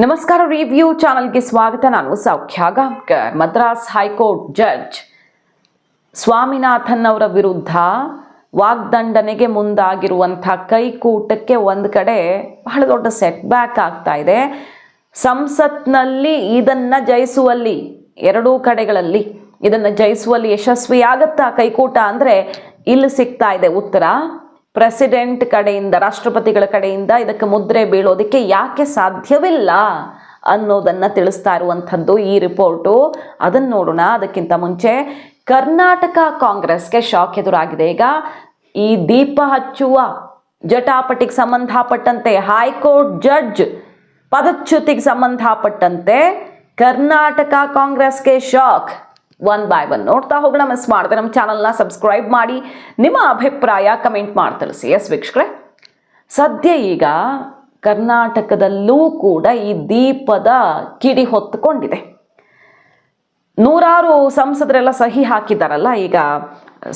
ನಮಸ್ಕಾರ ರಿವ್ಯೂ ಚಾನಲ್ಗೆ ಸ್ವಾಗತ. ನಾನು ಸೌಖ್ಯ ಗಾಂವ್ಕರ್. ಮದ್ರಾಸ್ ಹೈಕೋರ್ಟ್ ಜಡ್ಜ್ ಸ್ವಾಮಿನಾಥನ್ ಅವರ ವಿರುದ್ಧ ವಾಗ್ದಂಡನೆಗೆ ಮುಂದಾಗಿರುವಂಥ ಕೈಕೂಟಕ್ಕೆ ಒಂದು ಕಡೆ ಬಹಳ ದೊಡ್ಡ ಸೆಟ್ ಬ್ಯಾಕ್ ಆಗ್ತಾ ಇದೆ. ಸಂಸತ್ನಲ್ಲಿ ಇದನ್ನ ಜಯಿಸುವಲ್ಲಿ, ಎರಡೂ ಕಡೆಗಳಲ್ಲಿ ಇದನ್ನ ಜಯಿಸುವಲ್ಲಿ ಯಶಸ್ವಿಯಾಗತ್ತಾ ಕೈಕೂಟ ಅಂದರೆ ಇಲ್ಲಿ ಸಿಗ್ತಾ ಇದೆ ಉತ್ತರ. ಪ್ರೆಸಿಡೆಂಟ್ ಕಡೆಯಿಂದ, ರಾಷ್ಟ್ರಪತಿಗಳ ಕಡೆಯಿಂದ ಇದಕ್ಕೆ ಮುದ್ರೆ ಬೀಳೋದಕ್ಕೆ ಯಾಕೆ ಸಾಧ್ಯವಿಲ್ಲ ಅನ್ನೋದನ್ನು ತಿಳಿಸ್ತಾ ಇರುವಂಥದ್ದು ಈ ರಿಪೋರ್ಟು. ಅದನ್ನು ನೋಡೋಣ. ಅದಕ್ಕಿಂತ ಮುಂಚೆ ಕರ್ನಾಟಕ ಕಾಂಗ್ರೆಸ್ಗೆ ಶಾಕ್ ಎದುರಾಗಿದೆ. ಈಗ ಈ ದೀಪ ಹಚ್ಚುವ ಜಟಾಪಟಿಗೆ ಸಂಬಂಧಪಟ್ಟಂತೆ, ಹೈಕೋರ್ಟ್ ಜಡ್ಜ್ ಪದಚ್ಯುತಿಗೆ ಸಂಬಂಧಪಟ್ಟಂತೆ ಕರ್ನಾಟಕ ಕಾಂಗ್ರೆಸ್ಗೆ ಶಾಕ್. ಒನ್ ಬೈ ಒನ್ ನೋಡ್ತಾ ಹೋಗೋಣ. ಮಿಸ್ ಮಾಡಿದೆ ನಮ್ಮ ಚಾನಲ್ನ ಸಬ್ಸ್ಕ್ರೈಬ್ ಮಾಡಿ, ನಿಮ್ಮ ಅಭಿಪ್ರಾಯ ಕಮೆಂಟ್ ಮಾಡಿ ತಿಳಿಸಿ. ಎಸ್ ವೀಕ್ಷಕರೇ, ಸದ್ಯ ಈಗ ಕರ್ನಾಟಕದಲ್ಲೂ ಕೂಡ ಈ ದೀಪದ ಕಿಡಿ ಹೊತ್ತುಕೊಂಡಿದೆ. ನೂರಾರು ಸಂಸದರೆಲ್ಲ ಸಹಿ ಹಾಕಿದ್ದಾರಲ್ಲ ಈಗ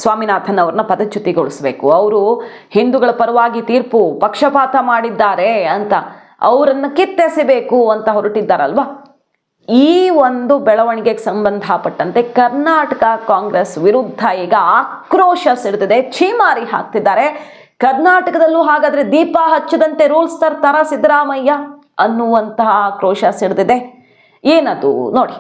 ಸ್ವಾಮಿನಾಥನ್ ಅವ್ರನ್ನ ಪದಚ್ಯುತಿಗೊಳಿಸಬೇಕು, ಅವರು ಹಿಂದೂಗಳ ಪರವಾಗಿ ತೀರ್ಪು ಪಕ್ಷಪಾತ ಮಾಡಿದ್ದಾರೆ ಅಂತ ಅವರನ್ನು ಕಿತ್ತೆಸೆಬೇಕು ಅಂತ ಹೊರಟಿದ್ದಾರಲ್ವಾ. ಈ ಒಂದು ಬೆಳವಣಿಗೆಗೆ ಸಂಬಂಧಪಟ್ಟಂತೆ ಕರ್ನಾಟಕ ಕಾಂಗ್ರೆಸ್ ವಿರುದ್ಧ ಈಗ ಆಕ್ರೋಶ ಸಿಡಿದಿದೆ, ಛೀಮಾರಿ ಹಾಕ್ತಿದ್ದಾರೆ. ಕರ್ನಾಟಕದಲ್ಲೂ ಹಾಗಾದ್ರೆ ದೀಪ ಹಚ್ಚದಂತೆ ರೂಲ್ಸ್ ತರ್ತಾರ ಸಿದ್ದರಾಮಯ್ಯ ಅನ್ನುವಂತಹ ಆಕ್ರೋಶ ಸಿಡಿದಿದೆ. ಏನದು ನೋಡಿ.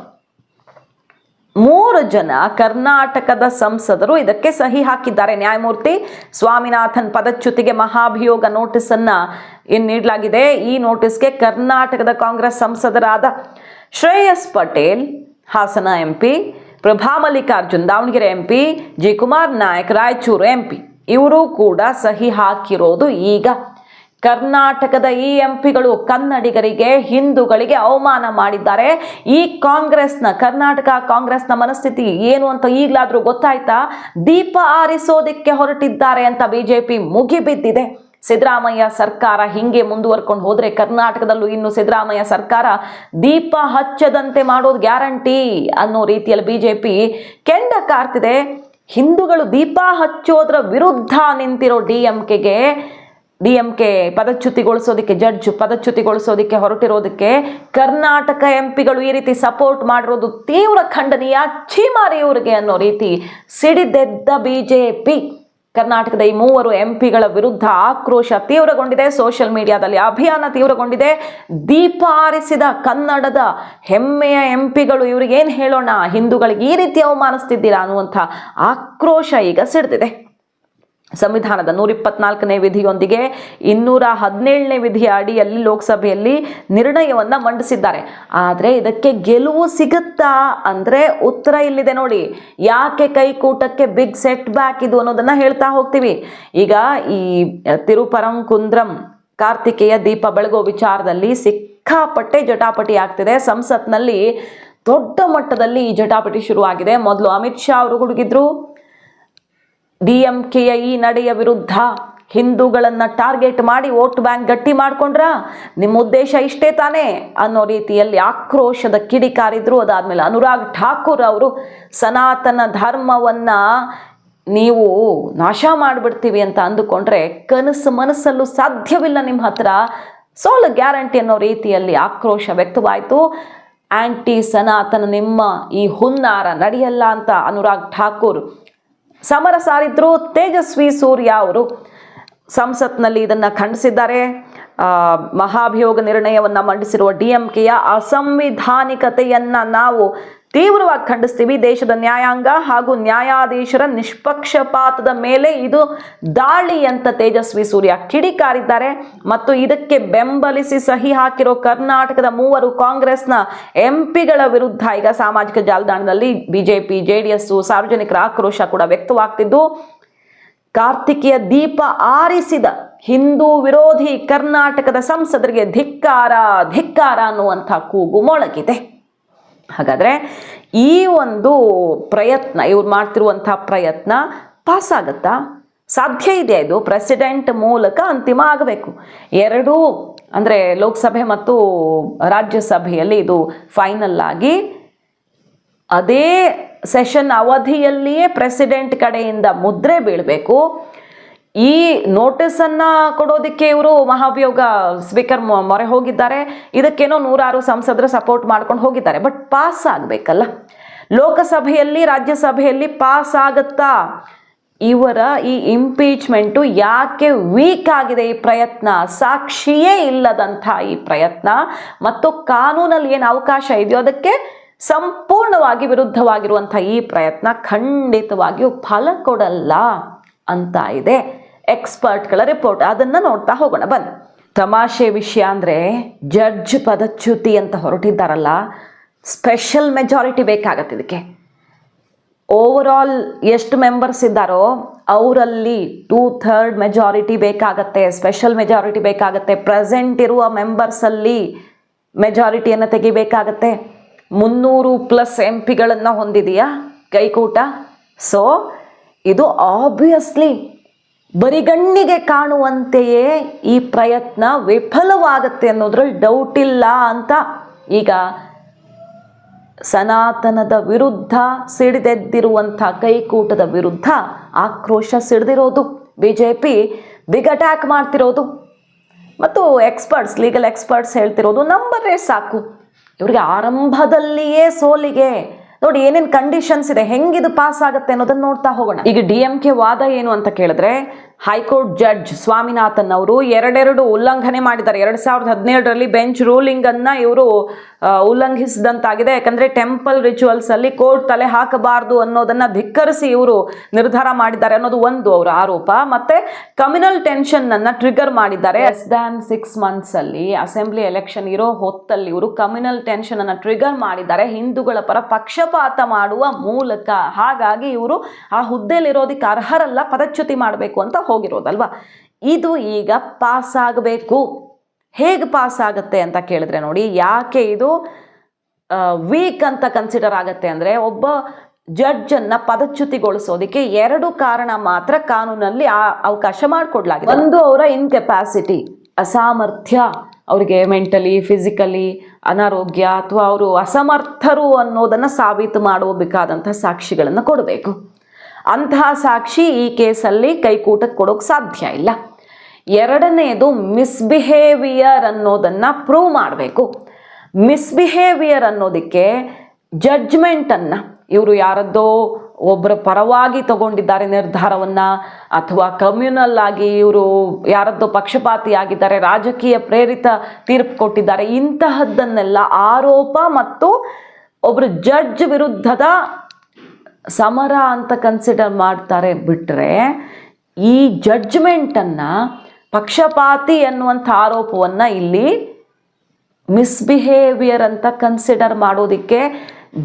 3 ಜನ ಕರ್ನಾಟಕದ ಸಂಸದರು ಇದಕ್ಕೆ ಸಹಿ ಹಾಕಿದ್ದಾರೆ. ನ್ಯಾಯಮೂರ್ತಿ ಸ್ವಾಮಿನಾಥನ್ ಪದಚ್ಯುತಿಗೆ ಮಹಾಭಿಯೋಗ ನೋಟಿಸ್ ಅನ್ನ ನೀಡಲಾಗಿದೆ. ಈ ನೋಟಿಸ್ಗೆ ಕರ್ನಾಟಕದ ಕಾಂಗ್ರೆಸ್ ಸಂಸದರಾದ Shreyas Patel Hassan MP, Prabha Mallikarjun Davanagere MP, G Kumar Naik Raichur MP ಇವರು ಕೂಡ ಸಹಿ ಹಾಕಿರೋದು. ಈಗ ಕರ್ನಾಟಕದ ಈ ಎಂಪಿಗಳು ಕನ್ನಡಿಗರಿಗೆ, ಹಿಂದೂಗಳಿಗೆ ಅವಮಾನ ಮಾಡಿದ್ದಾರೆ. ಈ ಕರ್ನಾಟಕ ಕಾಂಗ್ರೆಸ್ನ ಮನಸ್ಥಿತಿ ಏನು ಅಂತ ಈಗಲಾದರೂ ಗೊತ್ತಾಯ್ತಾ? ದೀಪ ಆರಿಸೋದಕ್ಕೆ ಹೊರಟಿದ್ದಾರೆ ಅಂತ ಬಿಜೆಪಿ ಮುಗಿಬಿದ್ದಿದೆ. ಸಿದ್ದರಾಮಯ್ಯ ಸರ್ಕಾರ ಹಿಂಗೆ ಮುಂದುವರ್ಕೊಂಡು ಹೋದ್ರೆ ಕರ್ನಾಟಕದಲ್ಲೂ ಇನ್ನು ಸಿದ್ದರಾಮಯ್ಯ ಸರ್ಕಾರ ದೀಪ ಹಚ್ಚದಂತೆ ಮಾಡೋದು ಗ್ಯಾರಂಟಿ ಅನ್ನೋ ರೀತಿಯಲ್ಲಿ ಬಿಜೆಪಿ ಕೆಂಡ ಕಾರ್ತಿದೆ. ಹಿಂದೂಗಳು ದೀಪ ಹಚ್ಚೋದ್ರ ವಿರುದ್ಧ ನಿಂತಿರೋ ಡಿಎಂಕೆ ಪದಚ್ಯುತಿಗೊಳಿಸೋದಕ್ಕೆ, ಜಡ್ಜ್ ಪದಚ್ಯುತಿಗೊಳಿಸೋದಕ್ಕೆ ಹೊರಟಿರೋದಕ್ಕೆ ಕರ್ನಾಟಕ ಎಂಪಿಗಳು ಈ ರೀತಿ ಸಪೋರ್ಟ್ ಮಾಡಿರೋದು ತೀವ್ರ ಖಂಡನೀಯ. ಛೀಮಾರಿ ಇವರಿಗೆ ಅನ್ನೋ ರೀತಿ ಸಿಡಿದೆದ್ದ ಬಿಜೆಪಿ ಕರ್ನಾಟಕದ ಈ 3 ಎಂಪಿಗಳ ವಿರುದ್ಧ ಆಕ್ರೋಶ ತೀವ್ರಗೊಂಡಿದೆ. ಸೋಷಿಯಲ್ ಮೀಡಿಯಾದಲ್ಲಿ ಅಭಿಯಾನ ತೀವ್ರಗೊಂಡಿದೆ. ದೀಪ ಆರಿಸಿದ ಕನ್ನಡದ ಹೆಮ್ಮೆಯ ಎಂಪಿಗಳು ಇವರಿಗೇನು ಹೇಳೋಣ, ಹಿಂದೂಗಳಿಗೆ ಈ ರೀತಿ ಅವಮಾನಿಸ್ತಿದ್ದೀರಾ ಅನ್ನುವಂಥ ಆಕ್ರೋಶ ಈಗ ಸಿಡಿದಿದೆ. ಸಂವಿಧಾನದ 124ನೇ ವಿಧಿಯೊಂದಿಗೆ 217ನೇ ವಿಧಿಯ ಅಡಿಯಲ್ಲಿ ಲೋಕಸಭೆಯಲ್ಲಿ ನಿರ್ಣಯವನ್ನು ಮಂಡಿಸಿದ್ದಾರೆ. ಆದರೆ ಇದಕ್ಕೆ ಗೆಲುವು ಸಿಗುತ್ತಾ ಅಂದರೆ ಉತ್ತರ ಇಲ್ಲಿದೆ ನೋಡಿ. ಯಾಕೆ ಕೈಕೂಟಕ್ಕೆ ಬಿಗ್ ಸೆಟ್ ಬ್ಯಾಕ್ ಇದು ಅನ್ನೋದನ್ನು ಹೇಳ್ತಾ ಹೋಗ್ತೀವಿ. ಈಗ ಈ ತಿರುಪರಂಕುಂದ್ರಂ ಕಾರ್ತಿಕೇಯ ದೀಪ ಬೆಳಗೋ ವಿಚಾರದಲ್ಲಿ ಸಿಕ್ಕಾಪಟ್ಟೆ ಜಟಾಪಟಿ ಆಗ್ತಿದೆ. ಸಂಸತ್ನಲ್ಲಿ ದೊಡ್ಡ ಮಟ್ಟದಲ್ಲಿ ಈ ಜಟಾಪಟಿ ಶುರುವಾಗಿದೆ. ಮೊದಲು ಅಮಿತ್ ಶಾ ಅವರು ಹುಡುಗಿದ್ರು DMKಯ ಈ ನಡೆಯ ವಿರುದ್ಧ ಹಿಂದೂಗಳನ್ನು ಟಾರ್ಗೆಟ್ ಮಾಡಿ ವೋಟ್ ಬ್ಯಾಂಕ್ ಗಟ್ಟಿ ಮಾಡ್ಕೊಂಡ್ರ, ನಿಮ್ಮ ಉದ್ದೇಶ ಇಷ್ಟೇ ತಾನೇ ಅನ್ನೋ ರೀತಿಯಲ್ಲಿ ಆಕ್ರೋಶದ ಕಿಡಿಕಾರಿದ್ರು. ಅದಾದ್ಮೇಲೆ ಅನುರಾಗ್ ಠಾಕೂರ್ ಅವರು ಸನಾತನ ಧರ್ಮವನ್ನು ನೀವು ನಾಶ ಮಾಡಿಬಿಡ್ತೀವಿ ಅಂತ ಅಂದುಕೊಂಡ್ರೆ ಮನಸ್ಸಲ್ಲೂ ಸಾಧ್ಯವಿಲ್ಲ, ನಿಮ್ಮ ಹತ್ರ ಸೋಲು ಗ್ಯಾರಂಟಿ ಅನ್ನೋ ರೀತಿಯಲ್ಲಿ ಆಕ್ರೋಶ ವ್ಯಕ್ತವಾಯಿತು. ಆಂಟಿ ಸನಾತನ ನಿಮ್ಮ ಈ ಹುನ್ನಾರ ನಡೆಯಲ್ಲ ಅಂತ ಅನುರಾಗ್ ಠಾಕೂರ್ ಸಮರ ಸಾರಿದ್ರು. ತೇಜಸ್ವಿ ಸೂರ್ಯ ಅವರು ಸಂಸತ್ನಲ್ಲಿ ಇದನ್ನು ಖಂಡಿಸಿದ್ದಾರೆ. ಮಹಾಭಿಯೋಗ ನಿರ್ಣಯವನ್ನು ಮಂಡಿಸಿರುವ DMKಯ ಅಸಂವಿಧಾನಿಕತೆಯನ್ನು ನಾವು ತೀವ್ರವಾಗಿ ಖಂಡಿಸ್ತೀವಿ. ದೇಶದ ನ್ಯಾಯಾಂಗ ಹಾಗೂ ನ್ಯಾಯಾಧೀಶರ ನಿಷ್ಪಕ್ಷಪಾತದ ಮೇಲೆ ಇದು ದಾಳಿ ಅಂತ ತೇಜಸ್ವಿ ಸೂರ್ಯ ಕಿಡಿಕಾರಿದ್ದಾರೆ. ಮತ್ತು ಇದಕ್ಕೆ ಬೆಂಬಲಿಸಿ ಸಹಿ ಹಾಕಿರೋ ಕರ್ನಾಟಕದ 3 ಕಾಂಗ್ರೆಸ್ನ ಎಂಪಿಗಳ ವಿರುದ್ಧ ಈಗ ಸಾಮಾಜಿಕ ಜಾಲತಾಣದಲ್ಲಿ ಬಿಜೆಪಿ, JDS ಸಾರ್ವಜನಿಕರ ಆಕ್ರೋಶ ಕೂಡ ವ್ಯಕ್ತವಾಗ್ತಿದ್ದು, ಕಾರ್ತಿಕೇಯ ದೀಪ ಆರಿಸಿದ ಹಿಂದೂ ವಿರೋಧಿ ಕರ್ನಾಟಕದ ಸಂಸದರಿಗೆ ಧಿಕ್ಕಾರ ಧಿಕ್ಕಾರ ಅನ್ನುವಂಥ ಕೂಗು ಮೊಳಗಿದೆ. ಹಾಗಾದರೆ ಈ ಒಂದು ಪ್ರಯತ್ನ, ಇವ್ರು ಮಾಡ್ತಿರುವಂಥ ಪ್ರಯತ್ನ ಪಾಸ್ ಆಗುತ್ತಾ? ಸಾಧ್ಯ ಇದೆ. ಇದು ಪ್ರೆಸಿಡೆಂಟ್ ಮೂಲಕ ಅಂತಿಮ ಆಗಬೇಕು. ಎರಡೂ ಅಂದರೆ ಲೋಕಸಭೆ ಮತ್ತು ರಾಜ್ಯಸಭೆಯಲ್ಲಿ ಇದು ಫೈನಲ್ ಆಗಿ ಅದೇ ಸೆಷನ್ ಅವಧಿಯಲ್ಲಿಯೇ ಪ್ರೆಸಿಡೆಂಟ್ ಕಡೆಯಿಂದ ಮುದ್ರೆ ಬೀಳಬೇಕು. ಈ ನೋಟಿಸನ್ನು ಕೊಡೋದಕ್ಕೆ ಇವರು ಮಹಾಭಿಯೋಗ ಸ್ಪೀಕರ್ ಮೊರೆ ಹೋಗಿದ್ದಾರೆ. ಇದಕ್ಕೇನೋ 106 ಸಂಸದರು ಸಪೋರ್ಟ್ ಮಾಡ್ಕೊಂಡು ಹೋಗಿದ್ದಾರೆ. ಬಟ್ ಪಾಸ್ ಆಗಬೇಕಲ್ಲ, ಲೋಕಸಭೆಯಲ್ಲಿ ರಾಜ್ಯಸಭೆಯಲ್ಲಿ ಪಾಸ್ ಆಗುತ್ತಾ? ಇವರ ಈ ಇಂಪೀಚ್ಮೆಂಟು ಯಾಕೆ ವೀಕ್ ಆಗಿದೆ? ಈ ಪ್ರಯತ್ನ ಸಾಕ್ಷಿಯೇ ಇಲ್ಲದಂಥ ಈ ಪ್ರಯತ್ನ ಮತ್ತು ಕಾನೂನಲ್ಲಿ ಏನು ಅವಕಾಶ ಇದೆಯೋ ಅದಕ್ಕೆ ಸಂಪೂರ್ಣವಾಗಿ ವಿರುದ್ಧವಾಗಿರುವಂಥ ಈ ಪ್ರಯತ್ನ ಖಂಡಿತವಾಗಿಯೂ ಫಲ ಕೊಡಲ್ಲ ಅಂತ ಇದೆ ಎಕ್ಸ್ಪರ್ಟ್ಗಳ ರಿಪೋರ್ಟ್. ಅದನ್ನು ನೋಡ್ತಾ ಹೋಗೋಣ ಬನ್ನಿ. ತಮಾಷೆ ವಿಷಯ ಅಂದರೆ ಜಡ್ಜ್ ಪದಚ್ಯುತಿ ಅಂತ ಹೊರಟಿದ್ದಾರಲ್ಲ, ಸ್ಪೆಷಲ್ ಮೆಜಾರಿಟಿ ಬೇಕಾಗತ್ತೆ ಇದಕ್ಕೆ. ಓವರಾಲ್ ಎಷ್ಟು ಮೆಂಬರ್ಸ್ ಇದ್ದಾರೋ ಅವರಲ್ಲಿ 2/3 ಮೆಜಾರಿಟಿ ಬೇಕಾಗತ್ತೆ, ಸ್ಪೆಷಲ್ ಮೆಜಾರಿಟಿ ಬೇಕಾಗತ್ತೆ. ಪ್ರೆಸೆಂಟ್ ಇರುವ ಮೆಂಬರ್ಸಲ್ಲಿ ಮೆಜಾರಿಟಿಯನ್ನು ತೆಗಿಬೇಕಾಗತ್ತೆ. 300+ MP ಹೊಂದಿದೆಯಾ ಕೈಕೂಟ. ಸೊ ಇದು ಆಬ್ವಿಯಸ್ಲಿ ಬರಿಗಣ್ಣಿಗೆ ಕಾಣುವಂತೆಯೇ ಈ ಪ್ರಯತ್ನ ವಿಫಲವಾಗುತ್ತೆ ಅನ್ನೋದ್ರಲ್ಲಿ ಡೌಟ್ ಇಲ್ಲ ಅಂತ ಈಗ ಸನಾತನದ ವಿರುದ್ಧ ಸಿಡಿದೆದ್ದಿರುವಂಥ ಕೈಕೂಟದ ವಿರುದ್ಧ ಆಕ್ರೋಶ ಸಿಡಿದಿರೋದು, BJP ಬಿಗ್ ಅಟ್ಯಾಕ್ ಮಾಡ್ತಿರೋದು ಮತ್ತು ಎಕ್ಸ್ಪರ್ಟ್ಸ್, ಲೀಗಲ್ ಎಕ್ಸ್ಪರ್ಟ್ಸ್ ಹೇಳ್ತಿರೋದು ನಂಬರೇ ಸಾಕು ಇವ್ರಿಗೆ ಆರಂಭದಲ್ಲಿಯೇ ಸೋಲಿಗೆ. ನೋಡಿ ಏನೇನು ಕಂಡೀಷನ್ಸ್ ಇದೆ, ಹೆಂಗಿದು ಪಾಸ್ ಆಗುತ್ತೆ ಅನ್ನೋದನ್ನ ನೋಡ್ತಾ ಹೋಗೋಣ. ಈಗ DMK ವಾದ ಏನು ಅಂತ ಕೇಳಿದ್ರೆ, ಹೈಕೋರ್ಟ್ ಜಡ್ಜ್ ಸ್ವಾಮಿನಾಥನ್ ಅವರು ಎರಡೆರಡು ಉಲ್ಲಂಘನೆ ಮಾಡಿದ್ದಾರೆ. 2017ರಲ್ಲಿ ಬೆಂಚ್ ರೂಲಿಂಗ್ ಅನ್ನ ಇವರು ಉಲ್ಲಂಘಿಸಿದಂತಾಗಿದೆ. ಯಾಕಂದ್ರೆ ಟೆಂಪಲ್ ರಿಚುವಲ್ಸ್ ಅಲ್ಲಿ ಕೋರ್ಟ್ ತಲೆ ಹಾಕಬಾರದು ಅನ್ನೋದನ್ನ ಧಿಕ್ಕರಿಸಿ ಇವರು ನಿರ್ಧಾರ ಮಾಡಿದ್ದಾರೆ ಅನ್ನೋದು ಒಂದು ಅವರ ಆರೋಪ. ಮತ್ತೆ ಕಮ್ಯುನಲ್ ಟೆನ್ಷನ್ ಅನ್ನ ಟ್ರಿಗರ್ ಮಾಡಿದ್ದಾರೆ. ಲೆಸ್ ದ್ಯಾನ್ 6 months ಅಲ್ಲಿ ಅಸೆಂಬ್ಲಿ ಎಲೆಕ್ಷನ್ ಇರೋ ಹೊತ್ತಲ್ಲಿ ಇವರು ಕಮ್ಯುನಲ್ ಟೆನ್ಷನ್ ಅನ್ನ ಟ್ರಿಗರ್ ಮಾಡಿದ್ದಾರೆ ಹಿಂದೂಗಳ ಪರ ಪಕ್ಷಪಾತ ಮಾಡುವ ಮೂಲಕ. ಹಾಗಾಗಿ ಇವರು ಆ ಹುದ್ದೆಯಲ್ಲಿರೋದಕ್ಕೆ ಅರ್ಹರಲ್ಲ, ಪದಚ್ಯುತಿ ಮಾಡಬೇಕು ಅಂತ ಹೋಗಿರೋದಲ್ವಾ. ಇದು ಈಗ ಪಾಸ್ ಆಗಬೇಕು. ಹೇಗೆ ಪಾಸ್ ಆಗುತ್ತೆ ಅಂತ ಕೇಳಿದ್ರೆ ನೋಡಿ, ಯಾಕೆ ಇದು ವೀಕ್ ಅಂತ ಕನ್ಸಿಡರ್ ಆಗುತ್ತೆ ಅಂದರೆ, ಒಬ್ಬ ಜಡ್ಜನ್ನು ಪದಚ್ಯುತಿಗೊಳಿಸೋದಕ್ಕೆ 2 ಕಾರಣ ಮಾತ್ರ ಕಾನೂನಲ್ಲಿ ಅವಕಾಶ ಮಾಡಿಕೊಡ್ಲಾಗಿದೆ. ಒಂದು ಅವರ ಇನ್ಕೆಪಾಸಿಟಿ, ಅಸಾಮರ್ಥ್ಯ, ಅವರಿಗೆ ಮೆಂಟಲಿ ಫಿಸಿಕಲಿ ಅನಾರೋಗ್ಯ ಅಥವಾ ಅವರು ಅಸಮರ್ಥರು ಅನ್ನೋದನ್ನು ಸಾಬೀತು ಮಾಡಬೇಕಾದಂಥ ಸಾಕ್ಷಿಗಳನ್ನು ಕೊಡಬೇಕು. ಅಂತಹ ಸಾಕ್ಷಿ ಈ ಕೇಸಲ್ಲಿ ಕೈಕೂಟಕ್ಕೆ ಕೊಡೋಕೆ ಸಾಧ್ಯ ಇಲ್ಲ. ಎರಡನೇದು ಮಿಸ್ಬಿಹೇವಿಯರ್ ಅನ್ನೋದನ್ನು ಪ್ರೂವ್ ಮಾಡಬೇಕು. ಮಿಸ್ಬಿಹೇವಿಯರ್ ಅನ್ನೋದಕ್ಕೆ ಜಡ್ಜ್ಮೆಂಟನ್ನು ಇವರು ಯಾರದ್ದೋ ಒಬ್ಬರ ಪರವಾಗಿ ತಗೊಂಡಿದ್ದಾರೆ ನಿರ್ಧಾರವನ್ನು, ಅಥವಾ ಕಮ್ಯುನಲ್ ಆಗಿ ಇವರು ಯಾರದ್ದೋ ಪಕ್ಷಪಾತಿಯಾಗಿದ್ದಾರೆ, ರಾಜಕೀಯ ಪ್ರೇರಿತ ತೀರ್ಪು ಕೊಟ್ಟಿದ್ದಾರೆ, ಇಂತಹದ್ದನ್ನೆಲ್ಲ ಆರೋಪ ಮತ್ತು ಒಬ್ಬರು ಜಡ್ಜ್ ವಿರುದ್ಧದ ಸಮರ ಅಂತ ಕನ್ಸಿಡರ್ ಮಾಡ್ತಾರೆ. ಬಿಟ್ಟರೆ ಈ ಜಡ್ಜ್ಮೆಂಟನ್ನು ಪಕ್ಷಪಾತಿ ಅನ್ನುವಂಥ ಆರೋಪವನ್ನು ಇಲ್ಲಿ ಮಿಸ್ಬಿಹೇವಿಯರ್ ಅಂತ ಕನ್ಸಿಡರ್ ಮಾಡೋದಕ್ಕೆ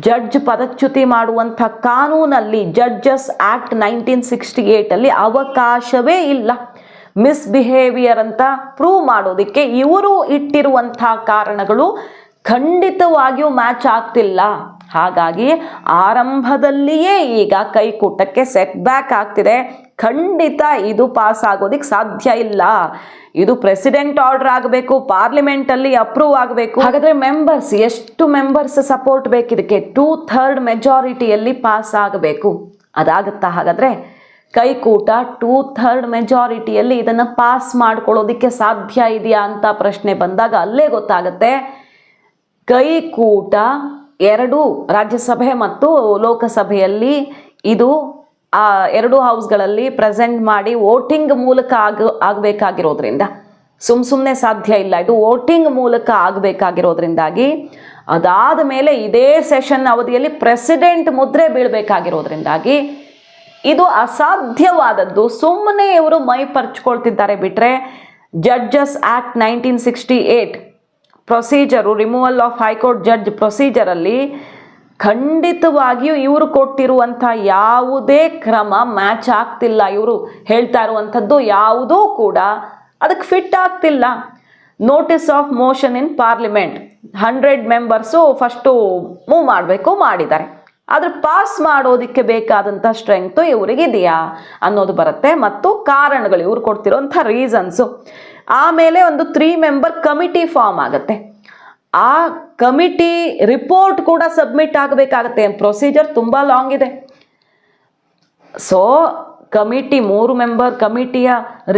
ಜಡ್ಜ್ ಪದಚ್ಯುತಿ ಮಾಡುವಂಥ ಕಾನೂನಲ್ಲಿ ಜಡ್ಜಸ್ ಆ್ಯಕ್ಟ್ 1968 ಅವಕಾಶವೇ ಇಲ್ಲ. ಮಿಸ್ಬಿಹೇವಿಯರ್ ಅಂತ ಪ್ರೂವ್ ಮಾಡೋದಕ್ಕೆ ಇವರು ಇಟ್ಟಿರುವಂಥ ಕಾರಣಗಳು ಖಂಡಿತವಾಗಿಯೂ ಮ್ಯಾಚ್ ಆಗ್ತಿಲ್ಲ. ಹಾಗಾಗಿ ಆರಂಭದಲ್ಲಿಯೇ ಈಗ ಕೈಕೂಟಕ್ಕೆ ಸೆಟ್ ಬ್ಯಾಕ್ ಆಗ್ತಿದೆ. ಖಂಡಿತ ಇದು ಪಾಸ್ ಆಗೋದಕ್ಕೆ ಸಾಧ್ಯ ಇಲ್ಲ. ಇದು ಪ್ರೆಸಿಡೆಂಟ್ ಆರ್ಡರ್ ಆಗಬೇಕು, ಪಾರ್ಲಿಮೆಂಟಲ್ಲಿ ಅಪ್ರೂವ್ ಆಗಬೇಕು. ಹಾಗಾದರೆ ಮೆಂಬರ್ಸ್, ಎಷ್ಟು ಮೆಂಬರ್ಸ್ ಸಪೋರ್ಟ್ ಬೇಕಿದಕ್ಕೆ? 2/3 ಮೆಜಾರಿಟಿಯಲ್ಲಿ ಪಾಸ್ ಆಗಬೇಕು. ಅದಾಗುತ್ತಾ? ಹಾಗಾದರೆ ಕೈಕೂಟ 2/3 ಮೆಜಾರಿಟಿಯಲ್ಲಿ ಇದನ್ನು ಪಾಸ್ ಮಾಡ್ಕೊಳ್ಳೋದಕ್ಕೆ ಸಾಧ್ಯ ಇದೆಯಾ ಅಂತ ಪ್ರಶ್ನೆ ಬಂದಾಗ ಅಲ್ಲೇ ಗೊತ್ತಾಗುತ್ತೆ. ಕೈಕೂಟ 2 ರಾಜ್ಯಸಭೆ ಮತ್ತು ಲೋಕಸಭೆಯಲ್ಲಿ ಇದು ಆ 2 ಹೌಸ್ಗಳಲ್ಲಿ ಪ್ರೆಸೆಂಟ್ ಮಾಡಿ ವೋಟಿಂಗ್ ಮೂಲಕ ಆಗಬೇಕಾಗಿರೋದ್ರಿಂದ ಸುಮ್ಮನೆ ಸಾಧ್ಯ ಇಲ್ಲ. ಇದು ವೋಟಿಂಗ್ ಮೂಲಕ ಆಗಬೇಕಾಗಿರೋದ್ರಿಂದಾಗಿ, ಅದಾದ ಮೇಲೆ ಇದೇ ಸೆಷನ್ ಅವಧಿಯಲ್ಲಿ ಪ್ರೆಸಿಡೆಂಟ್ ಮುದ್ರೆ ಬೀಳಬೇಕಾಗಿರೋದ್ರಿಂದಾಗಿ ಇದು ಅಸಾಧ್ಯವಾದದ್ದು. ಸುಮ್ಮನೆ ಇವರು ಮೈ ಪರ್ಚ್ಕೊಳ್ತಿದ್ದಾರೆ. ಬಿಟ್ಟರೆ judges act 1968 procedure, removal of high court judge ಪ್ರೊಸೀಜರಲ್ಲಿ ಖಂಡಿತವಾಗಿಯೂ ಇವರು ಕೊಟ್ಟಿರುವಂಥ ಯಾವುದೇ ಕ್ರಮ ಮ್ಯಾಚ್ ಆಗ್ತಿಲ್ಲ. ಇವರು ಹೇಳ್ತಾ ಇರುವಂಥದ್ದು ಯಾವುದೂ ಕೂಡ ಅದಕ್ಕೆ ಫಿಟ್ ಆಗ್ತಿಲ್ಲ. Notice of motion in parliament 100 members first move ಮಾಡಬೇಕು, ಮಾಡಿದ್ದಾರೆ. ಆದರೆ ಪಾಸ್ ಮಾಡೋದಕ್ಕೆ ಬೇಕಾದಂಥ ಸ್ಟ್ರೆಂಗ್ತು ಇವರಿಗಿದೆಯಾ ಅನ್ನೋದು ಬರುತ್ತೆ. ಮತ್ತು ಕಾರಣಗಳು, ಇವ್ರು ಕೊಡ್ತಿರೋಂಥ ರೀಸನ್ಸು. ಆಮೇಲೆ ಒಂದು 3 ಮೆಂಬರ್ ಕಮಿಟಿ ಫಾರ್ಮ್ ಆಗುತ್ತೆ. ಆ ಕಮಿಟಿ ರಿಪೋರ್ಟ್ ಕೂಡ ಸಬ್ಮಿಟ್ ಆಗಬೇಕಾಗತ್ತೆ. ಪ್ರೊಸೀಜರ್ ತುಂಬ ಲಾಂಗ್ ಇದೆ. ಸೊ ಕಮಿಟಿ 3 ಮೆಂಬರ್ ಕಮಿಟಿಯ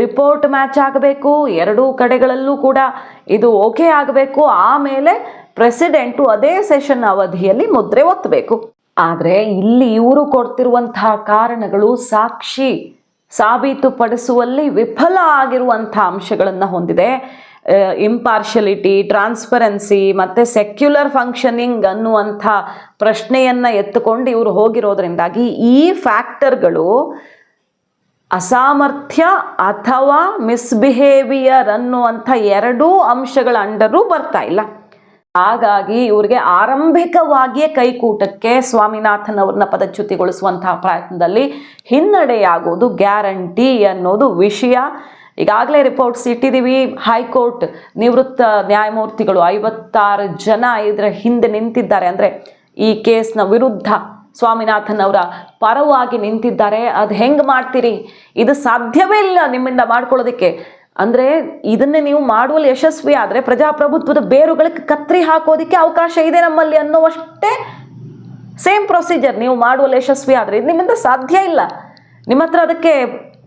ರಿಪೋರ್ಟ್ ಮ್ಯಾಚ್ ಆಗಬೇಕು, ಎರಡೂ ಕಡೆಗಳಲ್ಲೂ ಕೂಡ ಇದು ಓಕೆ ಆಗಬೇಕು. ಆಮೇಲೆ ಪ್ರೆಸಿಡೆಂಟು ಅದೇ ಸೆಷನ್ ಅವಧಿಯಲ್ಲಿ ಮುದ್ರೆ ಒತ್ತಬೇಕು. ಆದರೆ ಇಲ್ಲಿ ಇವರು ಕೊಡ್ತಿರುವಂತಹ ಕಾರಣಗಳು ಸಾಬೀತುಪಡಿಸುವಲ್ಲಿ ವಿಫಲ ಆಗಿರುವಂಥ ಅಂಶಗಳನ್ನು ಹೊಂದಿದೆ. ಇಂಪಾರ್ಷಿಯಲಿಟಿ, ಟ್ರಾನ್ಸ್ಪರೆನ್ಸಿ ಮತ್ತು ಸೆಕ್ಯುಲರ್ ಫಂಕ್ಷನಿಂಗ್ ಅನ್ನುವಂಥ ಪ್ರಶ್ನೆಯನ್ನು ಎತ್ತುಕೊಂಡು ಇವರು ಹೋಗಿರೋದ್ರಿಂದಾಗಿ ಈ ಫ್ಯಾಕ್ಟರ್ಗಳು ಅಸಾಮರ್ಥ್ಯ ಅಥವಾ ಮಿಸ್ಬಿಹೇವಿಯರ್ ಅನ್ನುವಂಥ ಎರಡೂ ಅಂಶಗಳ ಅಂಡರೂ ಬರ್ತಾ ಇಲ್ಲ. ಹಾಗಾಗಿ ಇವ್ರಿಗೆ ಆರಂಭಿಕವಾಗಿಯೇ ಕೈಕೂಟಕ್ಕೆ ಸ್ವಾಮಿನಾಥನ್ ಅವ್ರನ್ನ ಪದಚ್ಯುತಿಗೊಳಿಸುವಂತಹ ಪ್ರಯತ್ನದಲ್ಲಿ ಹಿನ್ನಡೆಯಾಗೋದು ಗ್ಯಾರಂಟಿ ಅನ್ನೋದು ವಿಷಯ. ಈಗಾಗಲೇ ರಿಪೋರ್ಟ್ಸ್ ಇಟ್ಟಿದ್ದೀವಿ. ಹೈಕೋರ್ಟ್ ನಿವೃತ್ತ ನ್ಯಾಯಮೂರ್ತಿಗಳು 56 ಜನ ಇದರ ಹಿಂದೆ ನಿಂತಿದ್ದಾರೆ, ಅಂದರೆ ಈ ಕೇಸ್ನ ವಿರುದ್ಧ ಸ್ವಾಮಿನಾಥನ್ ಅವರ ಪರವಾಗಿ ನಿಂತಿದ್ದಾರೆ. ಅದು ಹೆಂಗೆ ಮಾಡ್ತೀರಿ? ಇದು ಸಾಧ್ಯವೇ ಇಲ್ಲ ನಿಮ್ಮಿಂದ ಮಾಡ್ಕೊಳ್ಳೋದಕ್ಕೆ. ಅಂದರೆ ಇದನ್ನೇ ನೀವು ಮಾಡುವಲ್ಲಿ ಯಶಸ್ವಿ ಆದರೆ ಪ್ರಜಾಪ್ರಭುತ್ವದ ಬೇರುಗಳಿಗೆ ಕತ್ತರಿ ಹಾಕೋದಕ್ಕೆ ಅವಕಾಶ ಇದೆ ನಮ್ಮಲ್ಲಿ ಅನ್ನೋವಷ್ಟೇ ಸೇಮ್ ಪ್ರೊಸೀಜರ್ ನೀವು ಮಾಡುವಲ್ಲಿ ಯಶಸ್ವಿ ಆದರೆ ಇದು ನಿಮ್ಮಿಂದ ಸಾಧ್ಯ ಇಲ್ಲ. ನಿಮ್ಮ ಹತ್ರ ಅದಕ್ಕೆ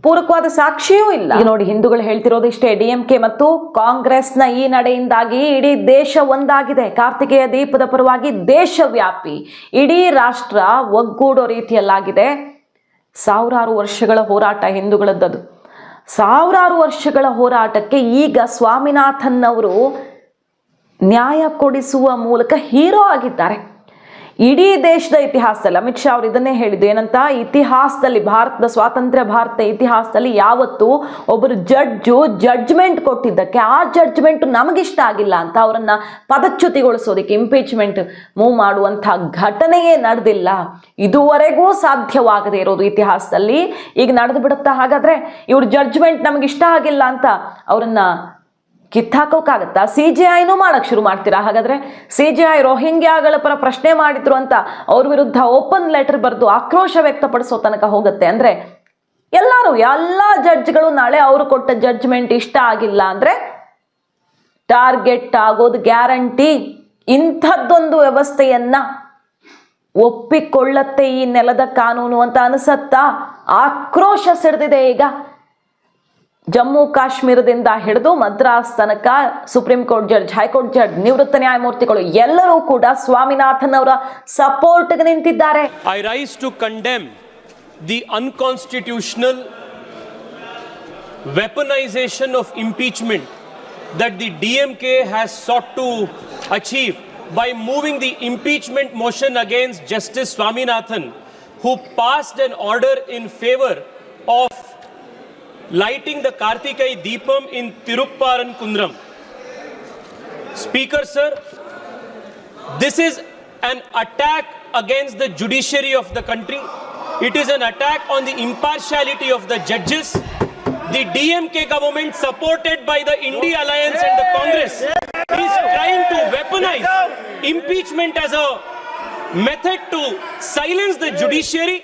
ಪೂರಕವಾದ ಸಾಕ್ಷಿಯೂ ಇಲ್ಲ. ನೋಡಿ, ಹಿಂದೂಗಳು ಹೇಳ್ತಿರೋದು ಇಷ್ಟೇ, DMK ಮತ್ತು ಕಾಂಗ್ರೆಸ್ನ ಈ ನಡೆಯಿಂದಾಗಿ ಇಡೀ ದೇಶ ಒಂದಾಗಿದೆ. ಕಾರ್ತಿಕೇಯ ದೀಪದ ಪರವಾಗಿ ದೇಶವ್ಯಾಪಿ ಇಡೀ ರಾಷ್ಟ್ರ ಒಗ್ಗೂಡೋ ರೀತಿಯಲ್ಲಾಗಿದೆ. ಸಾವಿರಾರು ವರ್ಷಗಳ ಹೋರಾಟ ಹಿಂದೂಗಳದ್ದದು. ಸಾವಿರಾರು ವರ್ಷಗಳ ಹೋರಾಟಕ್ಕೆ ಈಗ ಸ್ವಾಮಿನಾಥನ್ ಅವರು ನ್ಯಾಯ ಕೊಡಿಸುವ ಮೂಲಕ ಹೀರೋ ಆಗಿದ್ದಾರೆ. ಇಡೀ ದೇಶದ ಇತಿಹಾಸದಲ್ಲಿ ಅಮಿತ್ ಶಾ ಅವರು ಇದನ್ನೇ ಹೇಳಿದ್ದು, ಏನಂತ, ಇತಿಹಾಸದಲ್ಲಿ ಭಾರತದ ಸ್ವಾತಂತ್ರ್ಯ ಭಾರತ ಇತಿಹಾಸದಲ್ಲಿ ಯಾವತ್ತೂ ಒಬ್ಬರು ಜಡ್ಜ್ಮೆಂಟ್ ಕೊಟ್ಟಿದ್ದಕ್ಕೆ ಆ ಜಡ್ಜ್ಮೆಂಟ್ ನಮಗಿಷ್ಟ ಆಗಿಲ್ಲ ಅಂತ ಅವರನ್ನು ಪದಚ್ಯುತಿಗೊಳಿಸೋದಕ್ಕೆ ಇಂಪೀಚ್ಮೆಂಟ್ ಮೂವ್ ಮಾಡುವಂಥ ಘಟನೆಯೇ ನಡೆದಿಲ್ಲ. ಇದುವರೆಗೂ ಸಾಧ್ಯವಾಗದೇ ಇರೋದು ಇತಿಹಾಸದಲ್ಲಿ ಈಗ ನಡೆದು ಬಿಡುತ್ತಾ? ಹಾಗಾದರೆ ಇವ್ರ ಜಡ್ಜ್ಮೆಂಟ್ ನಮಗಿಷ್ಟ ಆಗಿಲ್ಲ ಅಂತ ಅವರನ್ನು ಕಿತ್ತಾಕೋಕ್ಕಾಗತ್ತಾ? CJIನೂ ಮಾಡಕ್ಕೆ ಶುರು ಮಾಡ್ತೀರಾ? ಹಾಗಾದರೆ CJI ರೋಹಿಂಗ್ಯಾಗಳ ಪರ ಪ್ರಶ್ನೆ ಮಾಡಿದ್ರು ಅಂತ ಅವ್ರ ವಿರುದ್ಧ ಓಪನ್ ಲೆಟರ್ ಬರೆದು ಆಕ್ರೋಶ ವ್ಯಕ್ತಪಡಿಸೋ ತನಕ ಹೋಗುತ್ತೆ. ಅಂದರೆ ಎಲ್ಲ ಜಡ್ಜ್ಗಳು ನಾಳೆ ಅವರು ಕೊಟ್ಟ ಜಡ್ಜ್ಮೆಂಟ್ ಇಷ್ಟ ಆಗಿಲ್ಲ ಅಂದರೆ ಟಾರ್ಗೆಟ್ ಆಗೋದು ಗ್ಯಾರಂಟಿ. ಇಂಥದ್ದೊಂದು ವ್ಯವಸ್ಥೆಯನ್ನು ಒಪ್ಪಿಕೊಳ್ಳತ್ತೆ ಈ ನೆಲದ ಕಾನೂನು ಅಂತ ಅನಿಸತ್ತಾ? ಆಕ್ರೋಶ ಸಿಡಿದಿದೆ ಈಗ. ಜಮ್ಮು ಕಾಶ್ಮೀರದಿಂದ ಹಿಡಿದು ಮದ್ರಾಸ್ ತನಕ supreme court judge, high court judge, ನಿವೃತ್ತ ನ್ಯಾಯಮೂರ್ತಿಗಳು ಎಲ್ಲರೂ ಕೂಡ ಸ್ವಾಮಿನಾಥನ್ ಅವರ ಸಪೋರ್ಟ್ಗೆ ನಿಂತಿದ್ದಾರೆ. I rise to condemn the unconstitutional weaponisation of impeachment that the DMK has sought to achieve by moving the impeachment motion against Justice Swaminathan, who passed an order in favor of lighting the Kartikeya Deepam in Tirupparankunram. Speaker sir, this is an attack against the judiciary of the country. It is an attack on the impartiality of the judges. The DMK government, supported by the India Alliance and the Congress, is trying to weaponize impeachment as a method to silence the judiciary.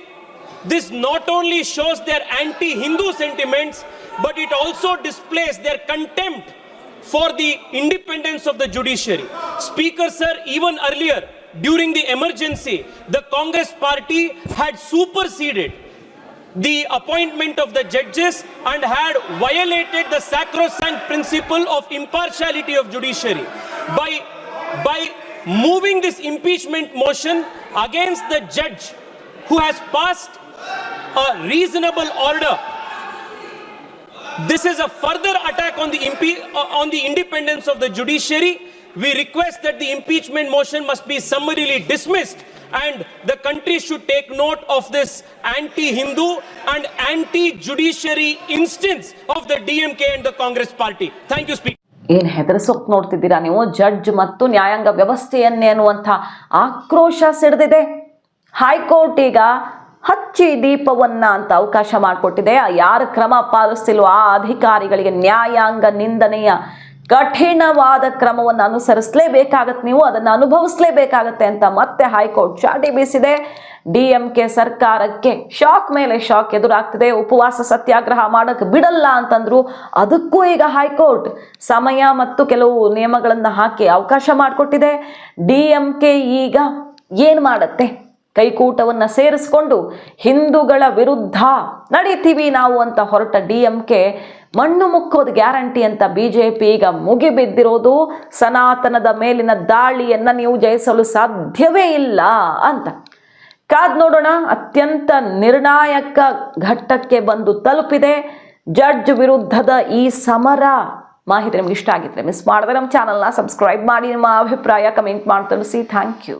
This not only shows their anti-Hindu sentiments, but it also displays their contempt for the independence of the judiciary. Speaker sir, even earlier during the emergency, the Congress party had superseded the appointment of the judges and had violated the sacrosanct principle of impartiality of judiciary by moving this impeachment motion against the judge who has passed a reasonable order. This is a further attack on the independence of the judiciary. We request that the impeachment motion must be summarily dismissed and the country should take note of this anti-Hindu and anti-judiciary instance of the DMK and the Congress party. Thank you, Speaker. ಏನು ಹೆದರಿಸೋಕ್ ನೋಡ್ತಿದ್ದೀರಾ ನೀವು? Judge ಮತ್ತು ನ್ಯಾಯಾಂಗ ವ್ಯವಸ್ಥೆಯನ್ನೇ ಅನ್ನುವಂಥ ಆಕ್ರೋಶ ಸಿಡಿದಿದೆ. High court ಈಗ ಹಚ್ಚಿ ದೀಪವನ್ನ ಅಂತ ಅವಕಾಶ ಮಾಡಿಕೊಟ್ಟಿದೆ. ಯಾರು ಕ್ರಮ ಪಾಲಿಸ್ತಿಲ್ವೋ ಆ ಅಧಿಕಾರಿಗಳಿಗೆ ನ್ಯಾಯಾಂಗ ನಿಂದನೆಯ ಕಠಿಣವಾದ ಕ್ರಮವನ್ನು ಅನುಸರಿಸಲೇಬೇಕಾಗತ್ತೆ, ನೀವು ಅದನ್ನು ಅನುಭವಿಸಲೇಬೇಕಾಗತ್ತೆ ಅಂತ ಮತ್ತೆ ಹೈಕೋರ್ಟ್ ಚಾಟಿ ಬೀಸಿದೆ. DMK ಸರ್ಕಾರಕ್ಕೆ ಶಾಕ್ ಮೇಲೆ ಶಾಕ್ ಎದುರಾಗ್ತಿದೆ. ಉಪವಾಸ ಸತ್ಯಾಗ್ರಹ ಮಾಡೋಕ್ಕೆ ಬಿಡಲ್ಲ ಅಂತಂದ್ರು, ಅದಕ್ಕೂ ಈಗ ಹೈಕೋರ್ಟ್ ಸಮಯ ಮತ್ತು ಕೆಲವು ನಿಯಮಗಳನ್ನು ಹಾಕಿ ಅವಕಾಶ ಮಾಡಿಕೊಟ್ಟಿದೆ. DMK ಈಗ ಏನು ಮಾಡುತ್ತೆ? ಕೈಕೂಟವನ್ನು ಸೇರಿಸ್ಕೊಂಡು ಹಿಂದೂಗಳ ವಿರುದ್ಧ ನಡೀತೀವಿ ನಾವು ಅಂತ ಹೊರಟ DMK ಮಣ್ಣು ಮುಕ್ಕೋದು ಗ್ಯಾರಂಟಿ ಅಂತ BJP ಈಗ ಮುಗಿಬಿದ್ದಿರೋದು ಸನಾತನದ ಮೇಲಿನ ದಾಳಿಯನ್ನು ನೀವು ಜಯಿಸಲು ಸಾಧ್ಯವೇ ಇಲ್ಲ ಅಂತ. ಕಾದ್ ನೋಡೋಣ. ಅತ್ಯಂತ ನಿರ್ಣಾಯಕ ಘಟ್ಟಕ್ಕೆ ಬಂದು ತಲುಪಿದೆ ಜಡ್ಜ್ ವಿರುದ್ಧದ ಈ ಸಮರ. ಮಾಹಿತಿ ನಿಮ್ಗೆ ಇಷ್ಟ ಆಗಿದ್ರೆ ಮಿಸ್ ಮಾಡಿದ್ರೆ ನಮ್ಮ ಚಾನಲ್ನ ಸಬ್ಸ್ಕ್ರೈಬ್ ಮಾಡಿ, ನಿಮ್ಮ ಅಭಿಪ್ರಾಯ ಕಮೆಂಟ್ ಮಾಡಿ ತಿಳಿಸಿ. Thank you.